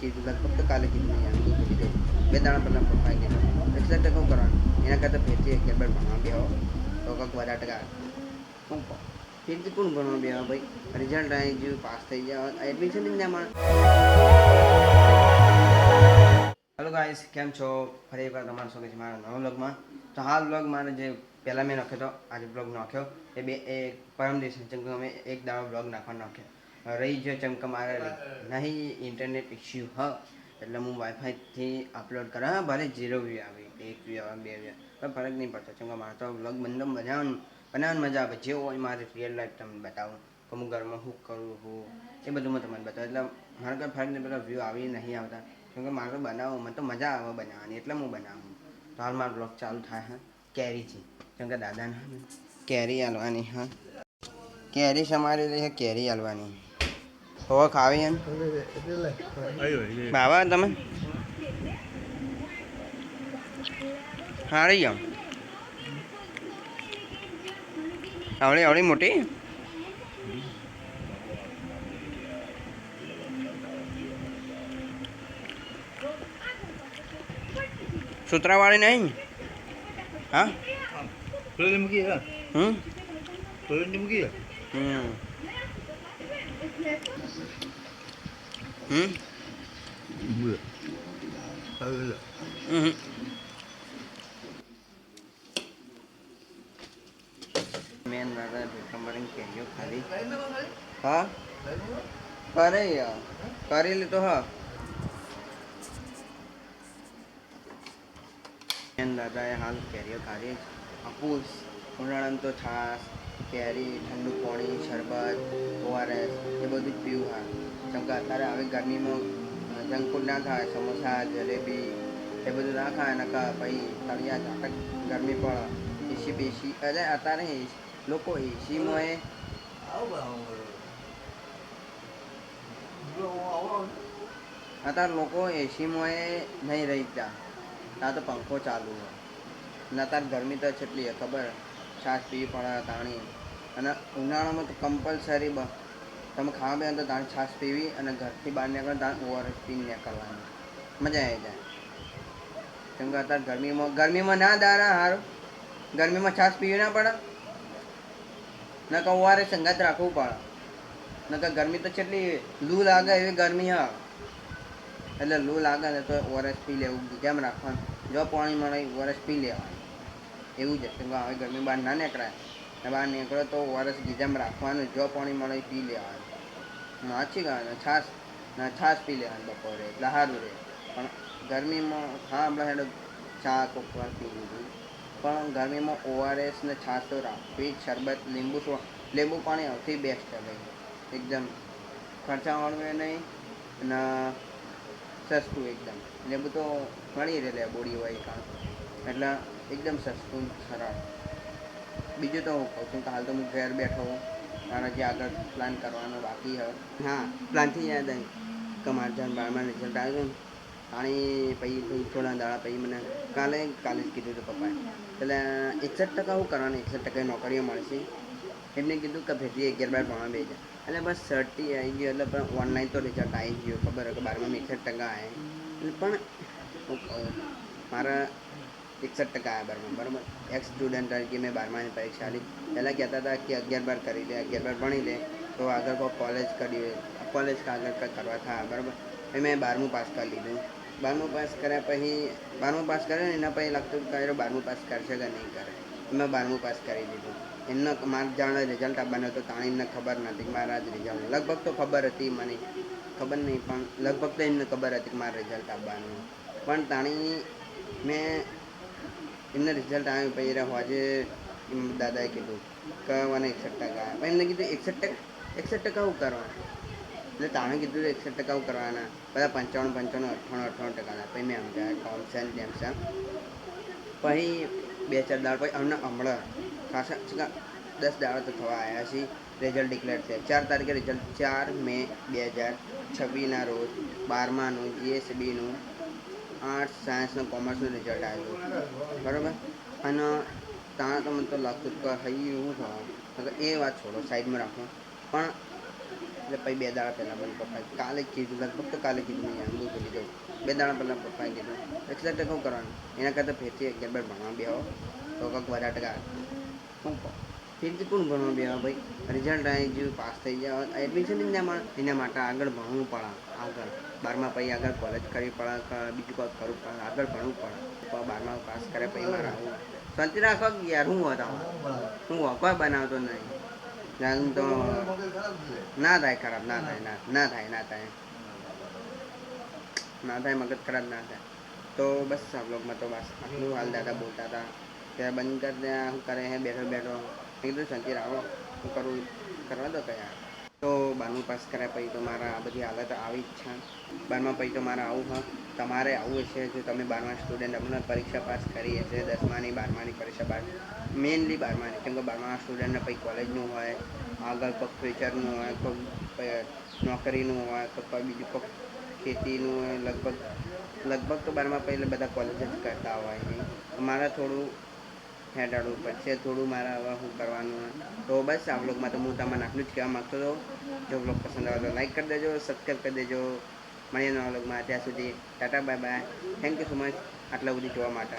કીધું લગભગ તો કાલે કીધું નહીં યાર હું ભૂલી ગયો. 2 દાડા પહેલાં પપ્પાએ કીધું. એટલે તો શું કરવાનું? એના કરતાં ફેરથી 11 બાર ભણવા બેહો તો કંઈક વધારે ટકા શું કહો? ફેરથી કોણ ભણવા બેહો ભાઈ? રિઝલ્ટ આવી ગયું, પાસ થઈ જાવ, એડમિશન જ ના મળે. હેલો ગાઈસ, કેમ છો? ફરી એકવાર તમારું સ્વાગત છે મારા નવા વ્લોગમાં. તો હાલ વ્લોગ મારે જે પહેલાં મેં નાખ્યો હતો, આજે વ્લોગ નાખ્યો એ પરમ દિવસે ચમકે અમે એક દાડો વ્લોગ નાખ્યો રહી ગયો ચમકે મારે નહીં ઇન્ટરનેટ ઇસ્યુ હ એટલે હું વાઈફાઈથી અપલોડ કરા ભલે 0 વ્યૂ આવે, 1 વ્યૂ આવે, 2 વ્યૂ પણ ફરક નહીં પડતો. ચમકે મારે તો વ્લોગ બનાવવાની મજા આવે. જે હોય મારે રિયલ લાઈફ તમને બતાવું કે હું ઘરમાં શું કરું હું એ બધું મેં તમને બતાવું. એટલે મારે કંઈ ફરક નહીં પડતો વ્યૂ આવી નહીં આવતા, કેમકે મારે તો બનાવો મને તો મજા આવે બનાવવાની એટલે હું બનાવું. તો હાલ મારો બ્લોગ ચાલુ થાય હા કેરીથી, કેમકે દાદાને કેરી હાલવાની હા કેરી સમારેલી છે, કેરી હાલવાની હવે ખાવી એમ બાબા તમે હારી જાઓ આવડી આવડી મોટી સૂત્રાવાળી નહીં હા મૂકી હમ મૂકી હમ હમ હમ મેન દાદા ઢોકંબરીને કેરીઓ ખાધી હા કરે યાર કરી લીધો હા મેન દાદાએ હાલ કેરીઓ ખાધી હાપુસ ઉનાળામાં તો છાશ કેરી ઠંડુ પાણી શરબત ઓઆરએસ એ બધું જ પીવું હા કેમ કે અત્યારે આવી ગરમીમાં જંક ફૂડ ના ખાય સમોસા જલેબી એ બધું ના ખાય નકા પછી તળિયા ઝાટક ગરમી પડે એસી બેસી એટલે અત્યારે લોકો એસીમાં એ અત્યારે લોકો એસીમાં એ નહીં રહી ગયા ત્યાં તો પંખો ચાલુ હોય ને અત્યારે ગરમી તો કેટલી ખબર છાશ પીવી પડે તાણી અને ઉનાળામાં તો કમ્પલસરી તમે ખાવા બે તો તાણી છાશ પીવી અને ઘરથી બહાર નીકળો તાણ ઓઆરએસ પીને નીકળવાની મજા આવી જાય. કેમ કે અત્યારે ગરમીમાં ના દારા સારું ગરમીમાં છાશ પીવી ના પડે નકર ઓઆરએસ સંગાત રાખવું પડે નકર ગરમી તો કેટલી લૂ લાગે એવી ગરમી હા એટલે લૂ લાગે ને તો ઓઆરએસ પી લેવું કેમ રાખવાનું જો પાણી મળે ઓઆરએસ પી લેવાનું એવું જ કેમ કે હવે ગરમી બહાર ના નીકળાય ને બહાર નીકળો તો ઓઆરએસ ગીજામાં રાખવાનું જો પાણી મળે પી લેવાનું સાચી વાત છાશ પી લેવાની બપોરે એટલે સારું રહે પણ ગરમીમાં હા આપણે હેડો ચા કોકવાર પી લીધું પણ ગરમીમાં ઓઆરએસ ને છાશ તો રાખવી શરબત લીંબુ પાણી સૌથી બેસ્ટ છે ભાઈ એકદમ ખર્ચાવાળું એ નહીં અને સસ્તું એકદમ લીંબુ તો મળી રહે બોડી હોય કાં એટલે એકદમ સસ્તું સરળ. બીજું તો હું કહું છું કે હાલ તો હું ઘેર બેઠો મારા જે આગળ પ્લાન કરવાનો બાકી હોય હા પ્લાનથી યાદ આવી કે મારે જાન બારમાં રિઝલ્ટ આવ્યું પાણી પછી થોડા દાડા પછી મને કાલે જ કીધું હતું પપ્પાએ એટલે 61% શું કરવાનું 61% નોકરીઓ મળશે એમને કીધું કે ભેટી 11 બાર ભણવા બે જાય એટલે બસ સર્ટી આવી ગયો એટલે પણ ઓનલાઈન તો રિઝલ્ટ આવી ગયો ખબર કે 12માં 61% આવે એટલે પણ મારા 61% આવ્યા બારમાં બરાબર એક્સ સ્ટુડન્ટ તરીકે મેં 12માની પરીક્ષા આપી પહેલાં કહેતા હતા કે 11 બાર કરી લે 11 બાર ભણી લે તો આગળ કોઈ કોલેજ કે આગળ કંઈક કરવા થાય બરાબર પછી મેં 12મું પાસ કરી લીધું 12મું પાસ કર્યા પછી 12મું પાસ કરે ને એના પછી લાગતું કે 12મું પાસ કરશે કે નહીં કરે મેં 12મું પાસ કરી દીધું એમને મારે જાણે રિઝલ્ટ આપવાનું હતું તાણીને ખબર નથી કે મારા જ રિઝલ્ટ લગભગ તો ખબર હતી મને ખબર નહીં પણ લગભગ તો એમને ખબર હતી કે મારે રિઝલ્ટ આપવાનું પણ તાણી મેં એમને રિઝલ્ટ આવ્યું પછી આજે દાદાએ કીધું કે મને 61% આવ્યા એમને કીધું 61% શું કરવાનું એટલે તાણે કીધું 61% શું કરવાના બધા 55 58 પછી મેં સમજાય કોમસેન જેમસેન પછી 2-4 દાડા પછી હમણાં ખાસા 10 દાડા તો થવા આવ્યા છીએ રિઝલ્ટ ડિક્લેર થયા 4 તારીખે રિઝલ્ટ 4 મે 2026ના રોજ 12માનું જીએસબીનું આર્ટ્સ સાયન્સનું કોમર્સનું રિઝલ્ટ આવ્યું બરાબર અને ત્યાં તો મને તો લાગતું કે હઈ એવું થવાનું એ વાત છોડો સાઈડમાં રાખો પણ એટલે પછી 2 દાડા પહેલાં મને પપ્પાએ કાલે જ કીધું, લગભગ તો કાલે કીધું મેં હું ભૂલી ગયો. 2 દાડા પહેલાં પપ્પાએ કીધું એટલે તો શું કરવાનું, એના કરતાં ફેરથી 11 બાર ભણવા બેહો તો કંઈક વધારે ટકા શું કહો, ફેરથી કોણ ભણવા બેહો ભાઈ, રિઝલ્ટ આવી ગયું, પાસ થઈ જાય, એડમિશન જ ના મળે, એના માટે આગળ ભણવું પડે, આગળ 12મા પછી આગળ કોલેજ કરવી પડે, બીજું કંઈક કરવું પડે, આગળ ભણવું પડે. તો 12મા પાસ કર્યા પછી મારે આવું શાંતિ રાખો કે યાર, હું હતા હું કોઈ બનાવતો નહીં. જાણ તો ના થાય ખરાબ, ના થાય, ના થાય, ના થાય, ના થાય, મગજ ખરાબ ના થાય. તો બસ આ બ્લોગમાં તો બસ આટલું હાલ દાદા બોલતા હતા કે બંધ કરી દે, શું કરે હે બેઠો બેઠો. મેં કીધું શાંતિ રાખો, શું કરવું કરવા દો કયા. તો 12મું પાસ કર્યા પછી તો મારા આ બધી હાલત આવી જ છે. 12મા પછી તો મારે આવું હા, તમારે આવું હશે જો તમે 12મા સ્ટુડન્ટ, હમણાં પરીક્ષા પાસ કરી હશે 10માની 12માની પરીક્ષા પાસ, મેઇનલી 12માની, કેમ કે 12મા સ્ટુડન્ટને પછી કોલેજનું હોય, આગળ કોઈક ફ્યુચરનું હોય, કોઈક નોકરીનું હોય, કોઈ બીજું કોઈક ખેતીનું હોય, લગભગ તો 12મા પહેલાં બધા કોલેજ જ કરતા હોય છે. મારે થોડું હેડાડવું પડશે, થોડું મારે હવે શું કરવાનું હોય. તો બસ આ વ્લોગમાં તો હું તમને આટલું જ કહેવા માગતો હતો. જો વ્લોગ પસંદ આવે તો લાઈક કરી દેજો, સબસ્ક્રાઈબ કરી દેજો. મળીએ નવા વ્લોગમાં, ત્યાં સુધી Tata bye bye, thank you so much આટલા સુધી જોવા માટે.